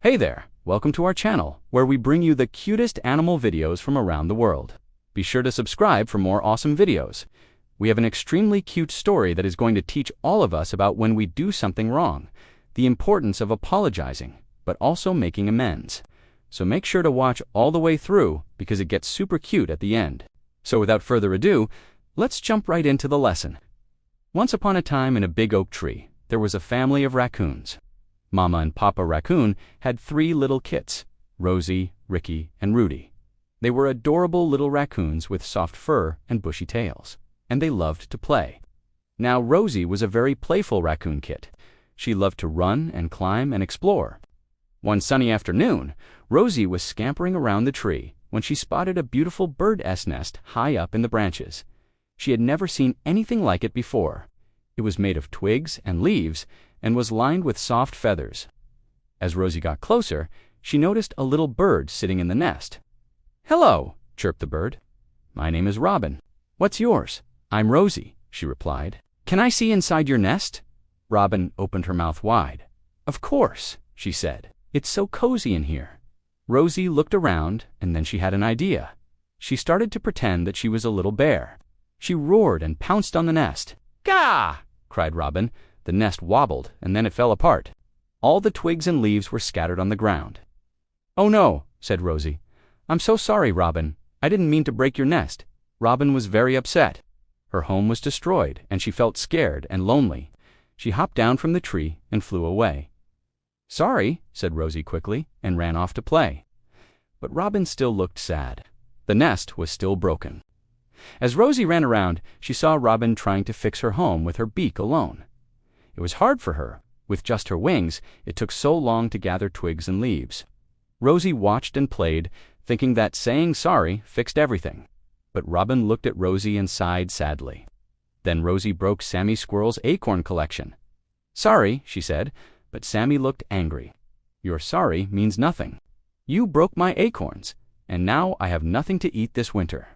Hey there, welcome to our channel, where we bring you the cutest animal videos from around the world. Be sure to subscribe for more awesome videos. We have an extremely cute story that is going to teach all of us about when we do something wrong, the importance of apologizing, but also making amends. So make sure to watch all the way through because it gets super cute at the end. So without further ado, let's jump right into the lesson. Once upon a time in a big oak tree, there was a family of raccoons. Mama and Papa Raccoon had 3 little kits, Rosie, Ricky, and Rudy. They were adorable little raccoons with soft fur and bushy tails, and they loved to play. Now Rosie was a very playful raccoon kit. She loved to run and climb and explore. One sunny afternoon, Rosie was scampering around the tree when she spotted a beautiful bird's nest high up in the branches. She had never seen anything like it before. It was made of twigs and leaves and was lined with soft feathers. As Rosie got closer, she noticed a little bird sitting in the nest. "Hello," chirped the bird. "My name is Robin. What's yours?" "I'm Rosie," she replied. "Can I see inside your nest?" Robin opened her mouth wide. "Of course," she said. "It's so cozy in here." Rosie looked around, and then she had an idea. She started to pretend that she was a little bear. She roared and pounced on the nest. "Gah!" cried Robin. The nest wobbled, and then it fell apart. All the twigs and leaves were scattered on the ground. "Oh no," said Rosie. "I'm so sorry, Robin. I didn't mean to break your nest." Robin was very upset. Her home was destroyed, and she felt scared and lonely. She hopped down from the tree and flew away. "Sorry," said Rosie quickly, and ran off to play. But Robin still looked sad. The nest was still broken. As Rosie ran around, she saw Robin trying to fix her home with her beak alone. It was hard for her. With just her wings, it took so long to gather twigs and leaves. Rosie watched and played, thinking that saying sorry fixed everything. But Robin looked at Rosie and sighed sadly. Then Rosie broke Sammy Squirrel's acorn collection. "Sorry," she said, but Sammy looked angry. "Your sorry means nothing. You broke my acorns, and now I have nothing to eat this winter."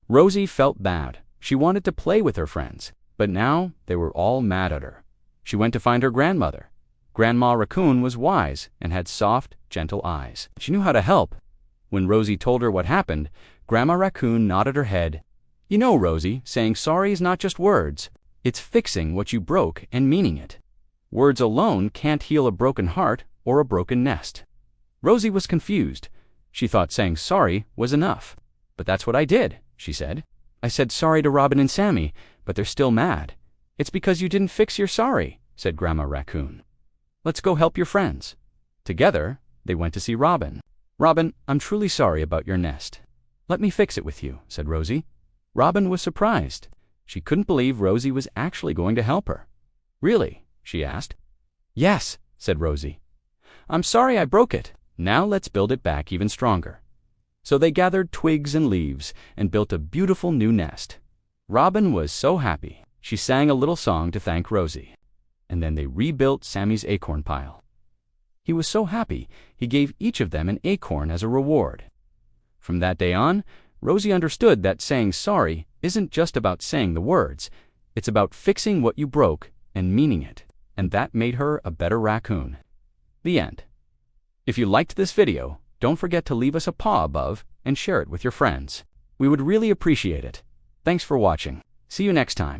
Rosie felt bad. She wanted to play with her friends, but now they were all mad at her. She went to find her grandmother. Grandma Raccoon was wise and had soft, gentle eyes. She knew how to help. When Rosie told her what happened, Grandma Raccoon nodded her head. "You know, Rosie, saying sorry is not just words. It's fixing what you broke and meaning it. Words alone can't heal a broken heart or a broken nest." Rosie was confused. She thought saying sorry was enough. "But that's what I did," she said. "I said sorry to Robin and Sammy, but they're still mad." "It's because you didn't fix your sorry," said Grandma Raccoon. "Let's go help your friends." Together, they went to see Robin. "Robin, I'm truly sorry about your nest. Let me fix it with you," said Rosie. Robin was surprised. She couldn't believe Rosie was actually going to help her. "Really?" she asked. "Yes," said Rosie. "I'm sorry I broke it. Now let's build it back even stronger." So they gathered twigs and leaves and built a beautiful new nest. Robin was so happy. She sang a little song to thank Rosie. And then they rebuilt Sammy's acorn pile. He was so happy, he gave each of them an acorn as a reward. From that day on, Rosie understood that saying sorry isn't just about saying the words. It's about fixing what you broke and meaning it. And that made her a better raccoon. The end. If you liked this video, don't forget to leave us a paw above and share it with your friends. We would really appreciate it. Thanks for watching. See you next time.